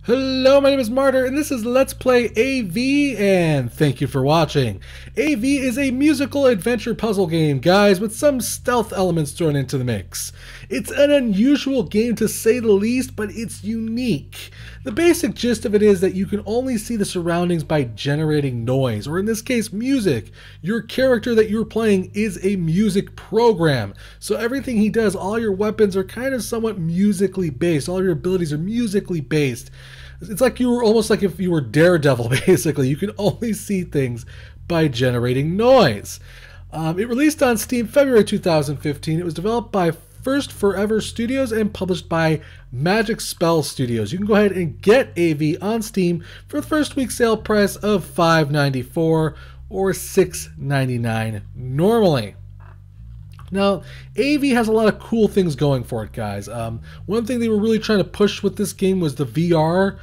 Hello, my name is Martyr, and this is Let's Play AV, and thank you for watching. AV is a musical adventure puzzle game, guys, with some stealth elements thrown into the mix. It's an unusual game to say the least, but it's unique. The basic gist of it is that you can only see the surroundings by generating noise, or in this case, music. Your character that you're playing is a music program, so everything he does, all your weapons are kind of somewhat musically based. All your abilities are musically based. It's like you were almost like if you were Daredevil, basically. You can only see things by generating noise. It released on Steam February 2015. It was developed by First Forever Studios and published by Magic Spell Studios. You can go ahead and get AV on Steam for the first week sale price of $5.94 or $6.99 normally. Now, AV has a lot of cool things going for it, guys. One thing they were really trying to push with this game was the VR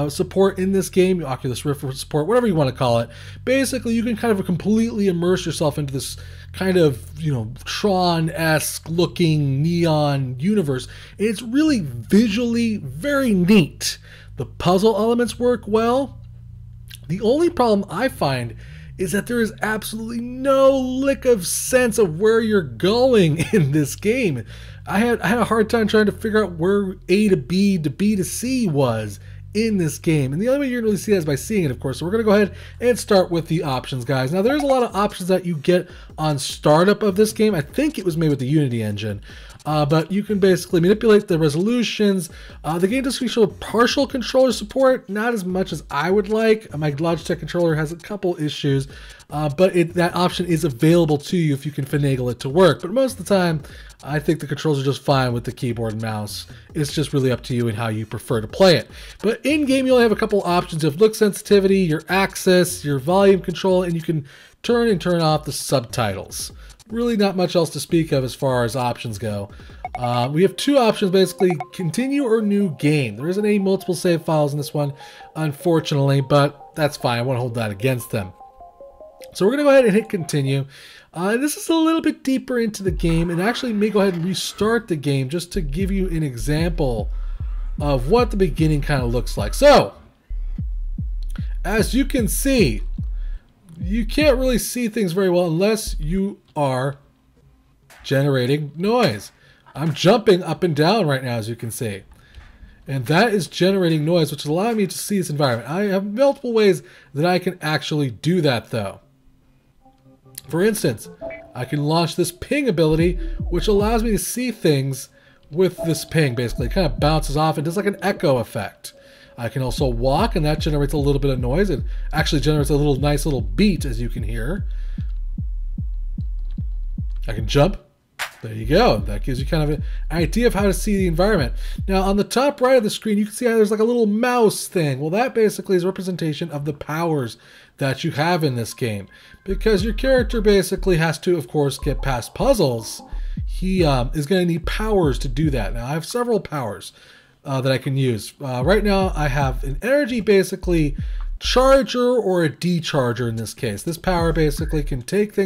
support in this game, Oculus Rift support, whatever you want to call it. Basically, you can kind of completely immerse yourself into this kind of, Tron-esque looking neon universe. And it's really visually very neat. The puzzle elements work well. The only problem I find is that there is absolutely no lick of sense of where you're going in this game. I had a hard time trying to figure out where A to B to B to C was in this game. And the only way you're going to really see that is by seeing it, of course. So we're going to go ahead and start with the options, guys. Now, there's a lot of options that you get on startup of this game. I think it was made with the Unity engine. But you can basically manipulate the resolutions. The game does show partial controller support, not as much as I would like. My Logitech controller has a couple issues, but that option is available to you if you can finagle it to work. But most of the time, I think the controls are just fine with the keyboard and mouse. It's just really up to you and how you prefer to play it. But in-game, you only have a couple options. You have look sensitivity, your access, your volume control, and you can turn and turn off the subtitles. Really not much else to speak of as far as options go. We have two options, basically, continue or new game. There isn't any multiple save files in this one, unfortunately, but that's fine. I won't hold that against them. So we're going to go ahead and hit continue. This is a little bit deeper into the game, and actually may go ahead and restart the game just to give you an example of what the beginning kind of looks like. So, as you can see, you can't really see things very well unless you are generating noise. I'm jumping up and down right now, as you can see. And that is generating noise, which is allowing me to see this environment. I have multiple ways that I can actually do that, though. For instance, I can launch this ping ability, which allows me to see things with this ping, basically. It kind of bounces off and does like an echo effect. I can also walk, and that generates a little bit of noise. It actually generates a nice little beat, as you can hear. I can jump. There you go. That gives you kind of an idea of how to see the environment. Now, on the top right of the screen, you can see how there's like a little mouse thing. Well, that basically is a representation of the powers that you have in this game. Because your character basically has to, of course, get past puzzles. He is going to need powers to do that. Now, I have several powers that I can use. Right now, I have an energy, basically, charger or a decharger in this case. This power basically can take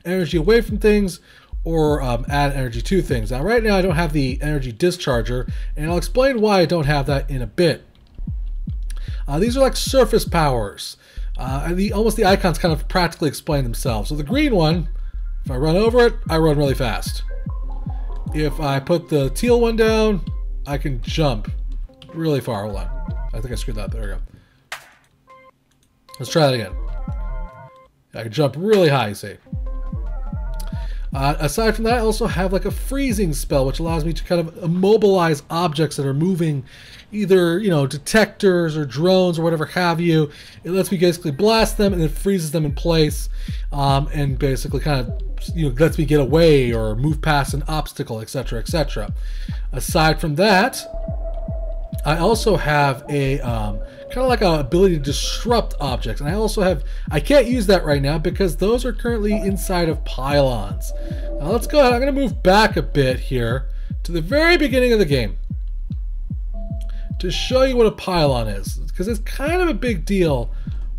energy away from things, or add energy to things. Now, right now, I don't have the energy discharger, and I'll explain why I don't have that in a bit. These are like surface powers. Almost the icons kind of practically explain themselves. So the green one, if I run over it, I run really fast. If I put the teal one down, I can jump really far. Hold on. I think I screwed that up. There we go. Let's try that again. I can jump really high, you see. Aside from that, I also have like a freezing spell, which allows me to kind of immobilize objects that are moving, either, detectors or drones or whatever have you. It lets me basically blast them and it freezes them in place, and basically kind of, lets me get away or move past an obstacle, etc., etc. Aside from that, I also have a kind of like an ability to disrupt objects, and I can't use that right now because those are currently inside of pylons. Now let's go ahead. I'm going to move back a bit here to the very beginning of the game to show you what a pylon is, because it's kind of a big deal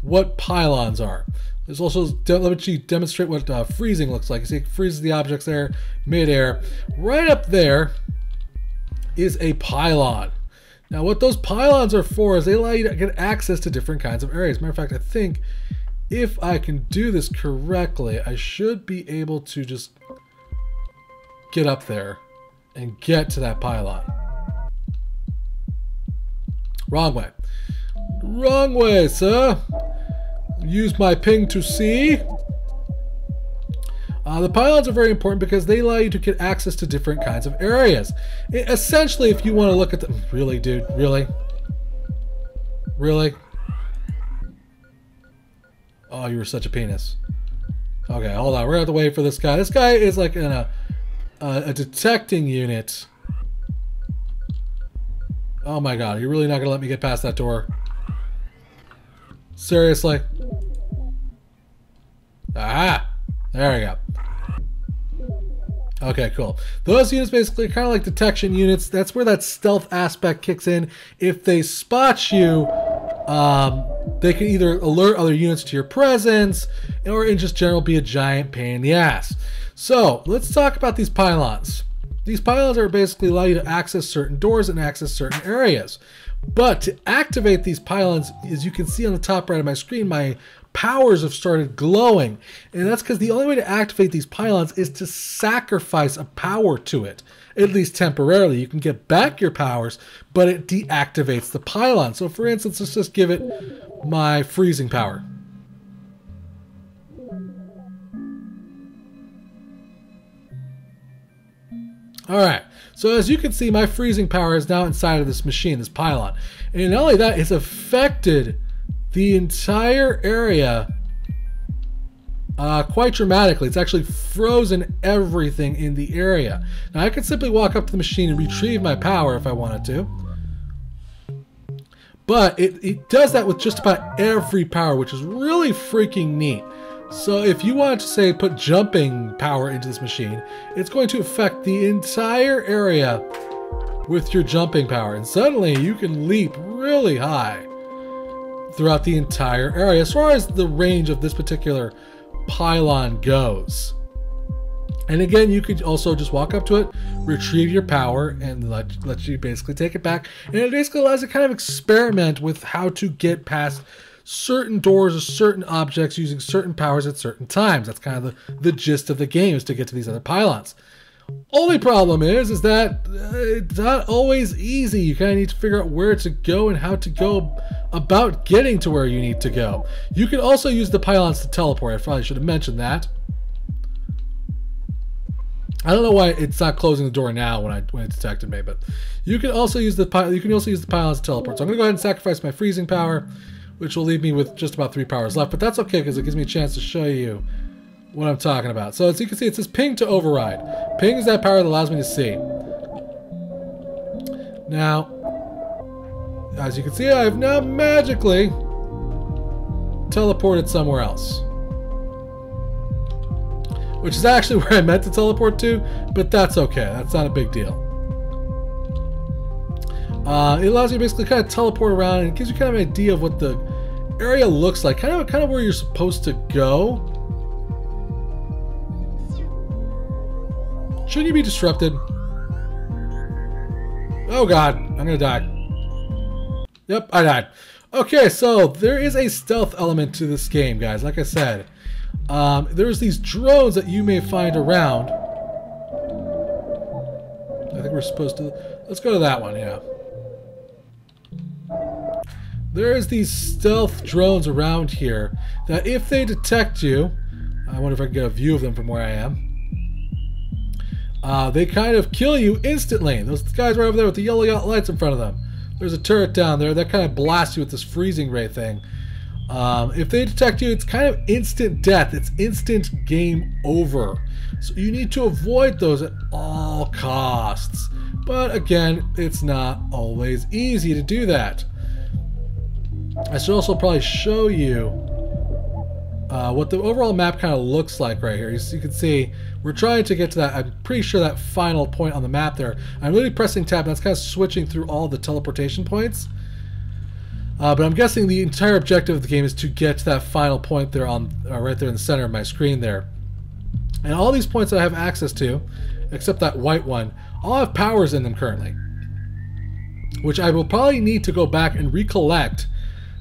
what pylons are. There's also, let me demonstrate what freezing looks like. You see, it freezes the objects there mid-air. Right up there is a pylon. Now what those pylons are for is they allow you to get access to different kinds of areas. Matter of fact, I think if I can do this correctly, I should be able to just get up there and get to that pylon. Wrong way. Wrong way, sir. Use my ping to see. The pylons are very important because they allow you to get access to different kinds of areas. Essentially, if you want to look at the... Really, dude? Really? Really? Oh, you were such a penis. Okay, hold on. We're going to have to wait for this guy. This guy is like in a detecting unit. Oh my god, you're really not going to let me get past that door? Seriously? Ah! There we go. Okay, cool. Those units basically are kind of like detection units. That's where that stealth aspect kicks in. If they spot you, they can either alert other units to your presence, or in just general be a giant pain in the ass. So, let's talk about these pylons. These pylons are basically allow you to access certain doors and access certain areas. But to activate these pylons, as you can see on the top right of my screen, my powers have started glowing. And that's because the only way to activate these pylons is to sacrifice a power to it. At least temporarily. You can get back your powers, but it deactivates the pylon. So for instance, let's just give it my freezing power. Alright, so as you can see, my freezing power is now inside of this machine, this pylon. And not only that, it's affected the entire area quite dramatically. It's actually frozen everything in the area. Now I could simply walk up to the machine and retrieve my power if I wanted to. But it does that with just about every power, which is really freaking neat. So if you want to, say, put jumping power into this machine, it's going to affect the entire area with your jumping power. And suddenly you can leap really high throughout the entire area as far as the range of this particular pylon goes. And again, you could also just walk up to it, retrieve your power, and let you basically take it back. And it basically allows you to kind of experiment with how to get past certain doors or certain objects using certain powers at certain times. That's kind of the gist of the game, is to get to these other pylons. Only problem is that it's not always easy. You kind of need to figure out where to go and how to go about getting to where you need to go. You can also use the pylons to teleport. I probably should have mentioned that. I don't know why it's not closing the door now when it detected me, but you can also use the pylons to teleport. So I'm going to go ahead and sacrifice my freezing power, which will leave me with just about 3 powers left. But that's okay because it gives me a chance to show you what I'm talking about. So as you can see, it says ping to override. Ping is that power that allows me to see. Now, as you can see, I've now magically teleported somewhere else. Which is actually where I meant to teleport to, but that's okay. That's not a big deal. It allows you to basically kind of teleport around, and it gives you kind of an idea of what the area looks like, kind of where you're supposed to go. Shouldn't you be disrupted? Oh god, I'm gonna die. Yep, I died. Okay, so there is a stealth element to this game, guys. Like I said, there's these drones that you may find around. I think we're supposed to... Let's go to that one, yeah. There is these stealth drones around here that if they detect you... I wonder if I can get a view of them from where I am. They kind of kill you instantly. Those guys right over there with the yellow lights in front of them. There's a turret down there that kind of blasts you with this freezing ray thing. If they detect you, it's kind of instant death. It's instant game over. So you need to avoid those at all costs. But again, it's not always easy to do that. I should also probably show you what the overall map kind of looks like right here. As you can see, we're trying to get to that, I'm pretty sure, that final point on the map there. I'm really pressing tab, and that's kind of switching through all the teleportation points. But I'm guessing the entire objective of the game is to get to that final point there on right there in the center of my screen there. And all these points that I have access to, except that white one, all have powers in them currently. which I will probably need to go back and recollect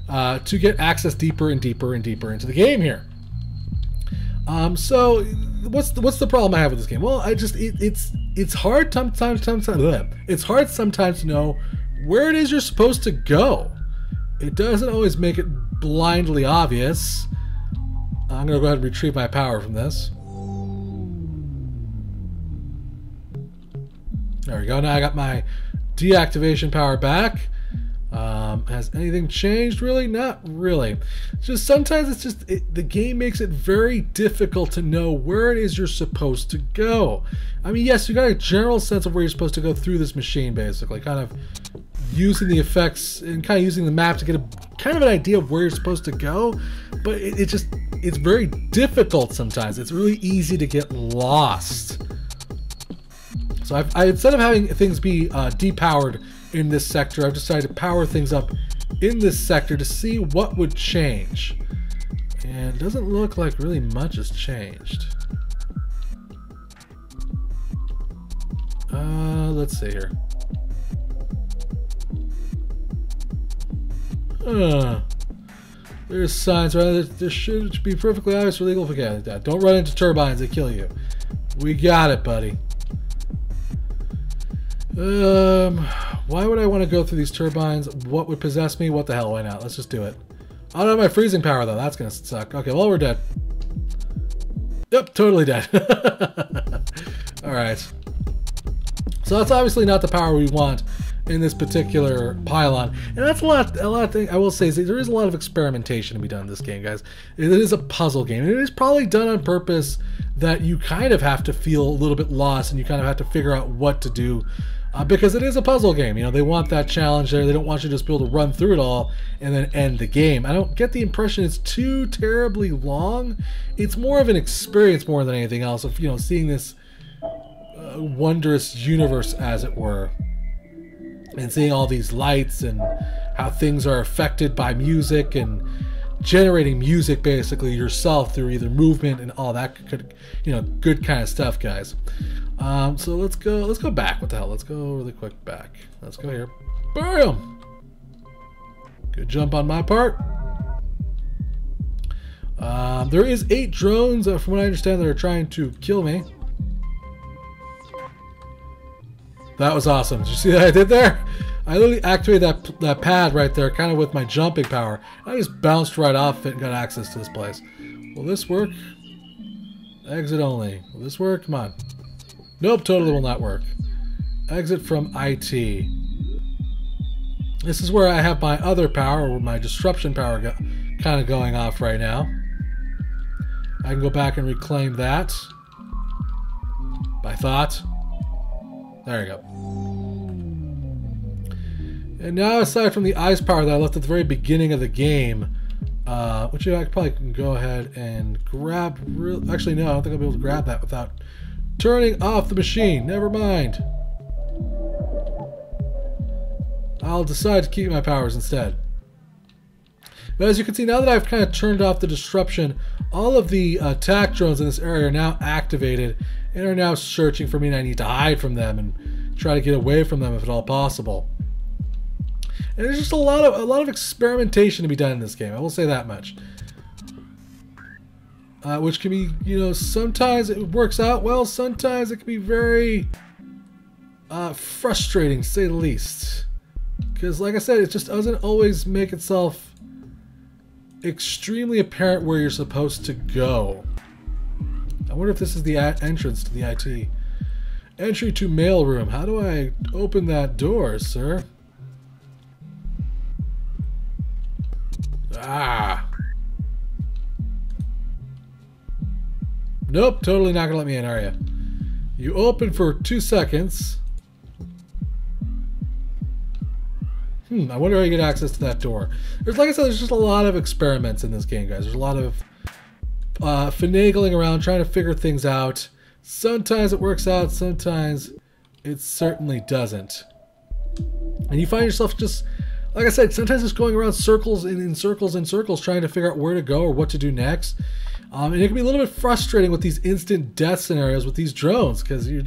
to get access deeper and deeper and deeper into the game here. So what's the problem I have with this game? Well, it's hard sometimes to know where it is you're supposed to go. It doesn't always make it blindly obvious. I'm gonna go ahead and retrieve my power from this. There we go. Now I got my deactivation power back. Has anything changed? Really? Not really. Just sometimes it's just the game makes it very difficult to know where it is you're supposed to go. I mean, yes, you got a general sense of where you're supposed to go through this machine, basically, kind of using the effects and kind of using the map to get a kind of an idea of where you're supposed to go. But it's very difficult sometimes. It's really easy to get lost. So instead of having things be depowered in this sector, I've decided to power things up in this sector to see what would change. And it doesn't look like really much has changed. Let's see here. There's signs, right? This should be perfectly obvious for legal. Forget that. Don't run into turbines, they kill you. We got it, buddy. Why would I want to go through these turbines? What would possess me? What the hell? Why not? Let's just do it. I don't have my freezing power though. That's gonna suck. Okay, well, we're dead. Yep, totally dead. Alright. So that's obviously not the power we want in this particular pylon. And that's a lot of things I will say is that there is a lot of experimentation to be done in this game, guys. It is a puzzle game. And it is probably done on purpose that you kind of have to feel a little bit lost and you kind of have to figure out what to do. Because it is a puzzle game, you know, they want that challenge there. They don't want you to just be able to run through it all and then end the game. I don't get the impression it's too terribly long. It's more of an experience more than anything else of, you know, seeing this wondrous universe, as it were, and seeing all these lights and how things are affected by music and generating music basically yourself through either movement and all that good, you know, good kind of stuff, guys. So let's go back. What the hell? Let's go really quick back. Let's go here. Bam! Good jump on my part. There is 8 drones, from what I understand, that are trying to kill me. That was awesome. Did you see what I did there? I literally activated that pad right there, kind of with my jumping power. I just bounced right off it and got access to this place. Will this work? Exit only. Will this work? Come on. Nope, totally will not work. Exit from IT. This is where I have my other power, or my disruption power kind of going off right now. I can go back and reclaim that. By thought. There you go. And now, aside from the ice power that I left at the very beginning of the game, which I probably can go ahead and grab. Actually, no, I don't think I'll be able to grab that without turning off the machine. Never mind. I'll decide to keep my powers instead. But as you can see, now that I've kind of turned off the disruption, all of the attack drones in this area are now activated and are now searching for me, and I need to hide from them and try to get away from them if at all possible. And there's just a lot of experimentation to be done in this game. I will say that much. Which can be, you know, sometimes it works out well, sometimes it can be very frustrating, to say the least. Because, like I said, it just doesn't always make itself extremely apparent where you're supposed to go. I wonder if this is the entrance to the IT. Entry to mailroom. How do I open that door, sir? Ah. Nope, totally not gonna let me in, are you? You open for 2 seconds. I wonder how you get access to that door. There's, like I said, there's just a lot of experiments in this game, guys. There's a lot of finagling around, trying to figure things out. Sometimes it works out, sometimes it certainly doesn't. And you find yourself just, like I said, sometimes just going around circles and in circles and circles trying to figure out where to go or what to do next. And it can be a little bit frustrating with these instant death scenarios with these drones, because you're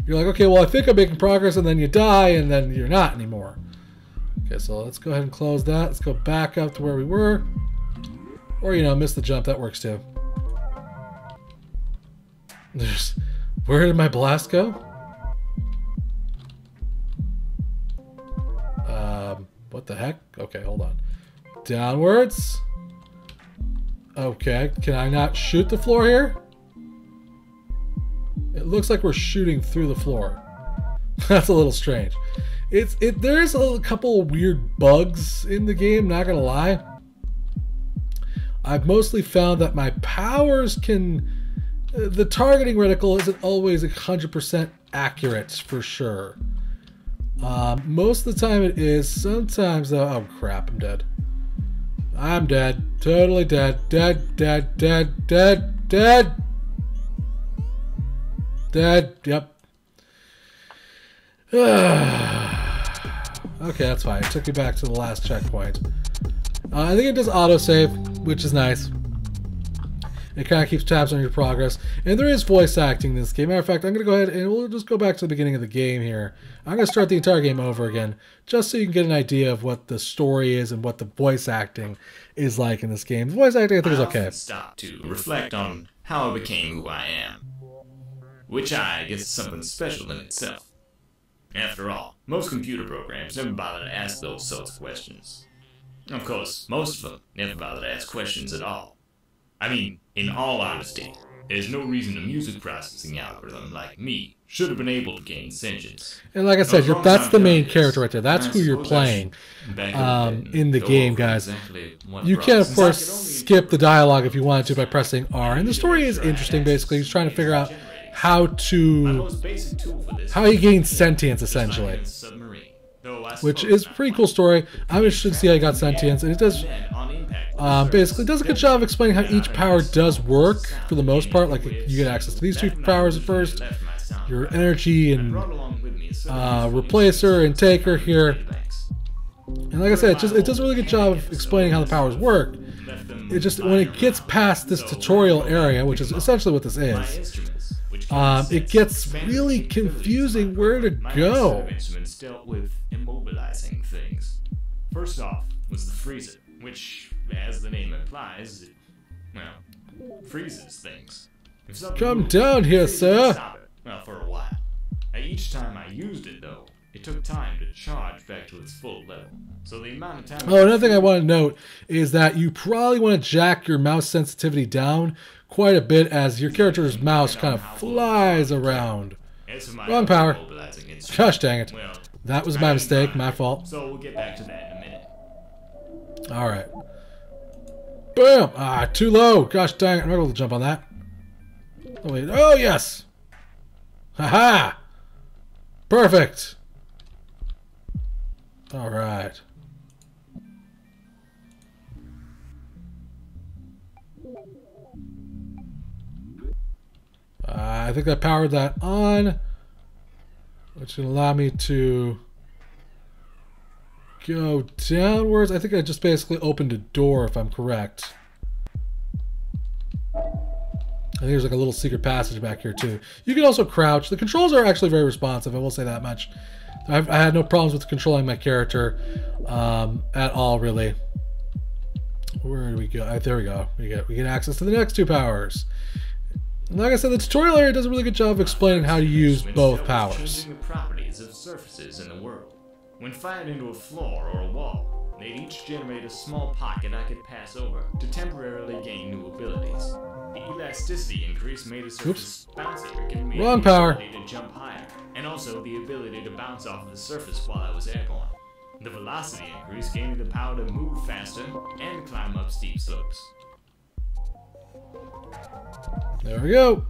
like, okay, well, I think I'm making progress, and then you die, and then you're not anymore. Okay, so let's go ahead and close that. Let's go back up to where we were. Or, you know, miss the jump. That works too. Where did my blast go? What the heck? Okay, hold on. Downwards. Okay, can I not shoot the floor here? It looks like we're shooting through the floor. That's a little strange. There's a couple of weird bugs in the game, not gonna lie. I've mostly found that my powers can... the targeting reticle isn't always 100% accurate, for sure. Most of the time it is. Sometimes though... oh crap, I'm dead. I'm dead. Totally dead. Dead, dead, dead, dead, dead. Dead, yep. Okay, that's fine. It took me back to the last checkpoint. I think it does autosave, which is nice. It kind of keeps tabs on your progress. And there is voice acting in this game. Matter of fact, I'm going to go ahead and we'll just go back to the beginning of the game here. I'm going to start the entire game over again, just so you can get an idea of what the story is and what the voice acting is like in this game. The voice acting, I think, is okay. Stop to reflect on how I became who I am. Which I guess is something special in itself. After all, most computer programs never bother to ask those sorts of questions. Of course, most of them never bother to ask questions at all. I mean, in all honesty, there's no reason a music processing algorithm like me should have been able to gain sentience. And like I said, that's the main character right there. That's who you're playing in the game, guys. You can, of course, skip the dialogue if you wanted to by pressing R. And the story is interesting, basically. He's trying to figure out how he gains sentience, essentially. Which is a pretty cool story. I'm interested to see how he got sentience. And it does... basically does a good job of explaining how each power does work for the most part. Like, you get access to these two powers at first, your energy and replacer and taker here. And like I said, it does a really good job of explaining how the powers work. It just, when it gets past this tutorial area, which is essentially what this is, it gets really confusing where to go. Instruments dealt with immobilizing things. First off was the freezer, which, as the name implies, it, well, freezes things. Come down here, sir. Stop it. Well, for a while. Each time I used it, though, it took time to charge back to its full level. So the amount of time... Oh, another thing I want to note is that you probably want to jack your mouse sensitivity down quite a bit as your character's mouse kind of flies around. Wrong power. Gosh dang it. That was my mistake, my fault. So we'll get back to that in a minute. Alright. Boom! Ah, too low. Gosh dang it. I'm not able to jump on that. Oh, wait. Oh, yes! Haha! Perfect! Alright. I think I powered that on, which will allow me to go downwards. I think I just basically opened a door, if I'm correct. I think there's like a little secret passage back here too. You can also crouch. The controls are actually very responsive, I will say that much. I had no problems with controlling my character at all, really. Where do we go? There we go. We get access to the next two powers. And like I said, the tutorial area does a really good job of explaining how to use both powers. Changing the properties of surfaces in the world. When fired into a floor or a wall, they each generate a small pocket I could pass over to temporarily gain new abilities. The elasticity increase made the surface bouncier, giving me the ability to jump higher, and also the ability to bounce off of the surface while I was airborne. The velocity increase gave me the power to move faster and climb up steep slopes. There we go.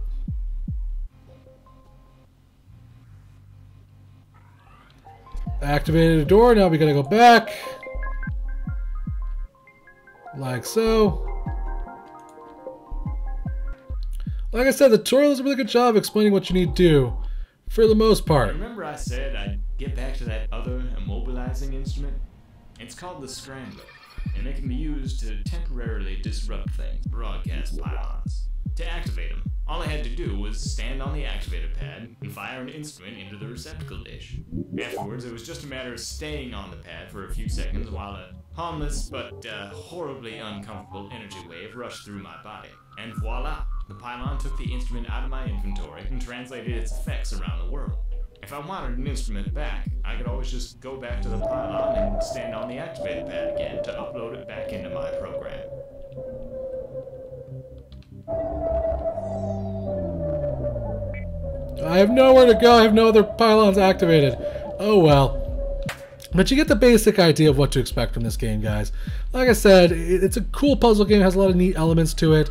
Activated a door. Now we gotta go back. Like so. Like I said, the tutorial does a really good job of explaining what you need to do, for the most part. Remember I said I'd get back to that other immobilizing instrument? It's called the Scrambler, and it can be used to temporarily disrupt things, broadcast pylons. To activate them, all I had to do was stand on the activator pad and fire an instrument into the receptacle dish. Afterwards, it was just a matter of staying on the pad for a few seconds while a harmless but horribly uncomfortable energy wave rushed through my body. And voila! The pylon took the instrument out of my inventory and translated its effects around the world. If I wanted an instrument back, I could always just go back to the pylon and stand on the activator pad again to upload it back into my program. I have nowhere to go. I have no other pylons activated. Oh well. But you get the basic idea of what to expect from this game, guys. Like I said, it's a cool puzzle game. It has a lot of neat elements to it.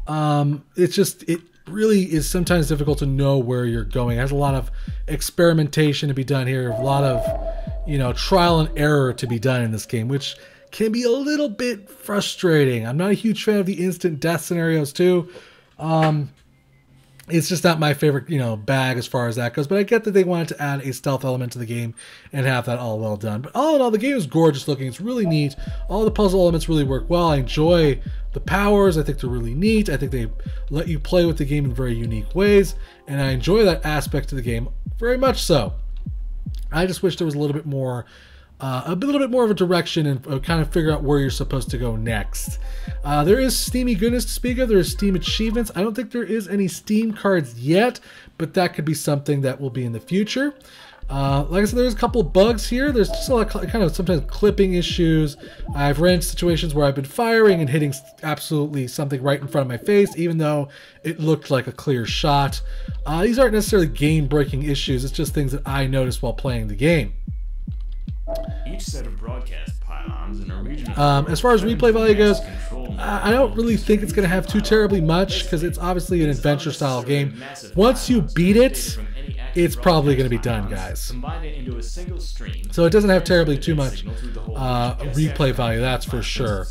It really is sometimes difficult to know where you're going. It has a lot of experimentation to be done here. A lot of, trial and error to be done in this game, which can be a little bit frustrating. I'm not a huge fan of the instant death scenarios too. It's just not my favorite, bag as far as that goes. But I get that they wanted to add a stealth element to the game and have that all well done. But all in all, the game is gorgeous looking. It's really neat. All the puzzle elements really work well. I enjoy the powers. I think they're really neat. I think they let you play with the game in very unique ways. And I enjoy that aspect of the game very much so. I just wish there was a little bit more of a direction and kind of figure out where you're supposed to go next. There is Steamy goodness to speak of. There is Steam achievements. I don't think there is any Steam cards yet, but that could be something that will be in the future. Like I said, there's a couple of bugs here. There's just a lot of kind of sometimes clipping issues. I've ran into situations where I've been firing and hitting absolutely something right in front of my face, even though it looked like a clear shot. These aren't necessarily game-breaking issues. It's just things that I noticed while playing the game. Each set of broadcast pylons in a region as far as replay value goes, I don't really think it's going to have too terribly much because it's obviously an adventure style game. Once you beat it, it's probably going to be done, guys. So it doesn't have terribly too much replay value, that's for sure.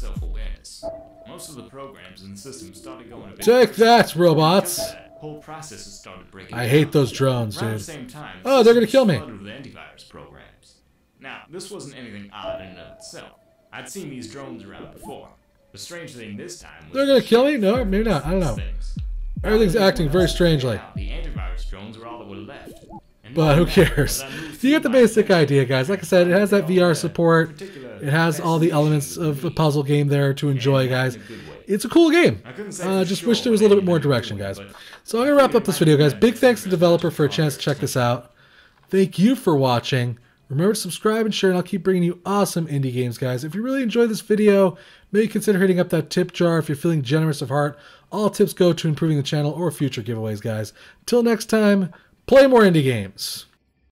Most of the programs in the system started going a bit. Take that, robots! Whole processes started breaking I hate those drones, around dude. the same time, Oh, they're going to kill me. flooded with antivirus programs. Now, this wasn't anything odd in and of itself. I'd seen these drones around before. The strange thing this time was They're going to kill me? No, maybe not. I don't know. Everything's acting very strangely. The antivirus drones were all that were left. And But who cares? You get the basic idea, guys. Like I said, it has that VR support. It has all the elements of a puzzle game there to enjoy, guys. It's a cool game. Just wish there was a little bit more direction, guys. So I'm going to wrap up this video, guys. Big thanks to the developer for a chance to check this out. Thank you for watching. Remember to subscribe and share, and I'll keep bringing you awesome indie games, guys. If you really enjoyed this video, maybe consider hitting up that tip jar if you're feeling generous of heart. All tips go to improving the channel or future giveaways, guys. Till next time, play more indie games.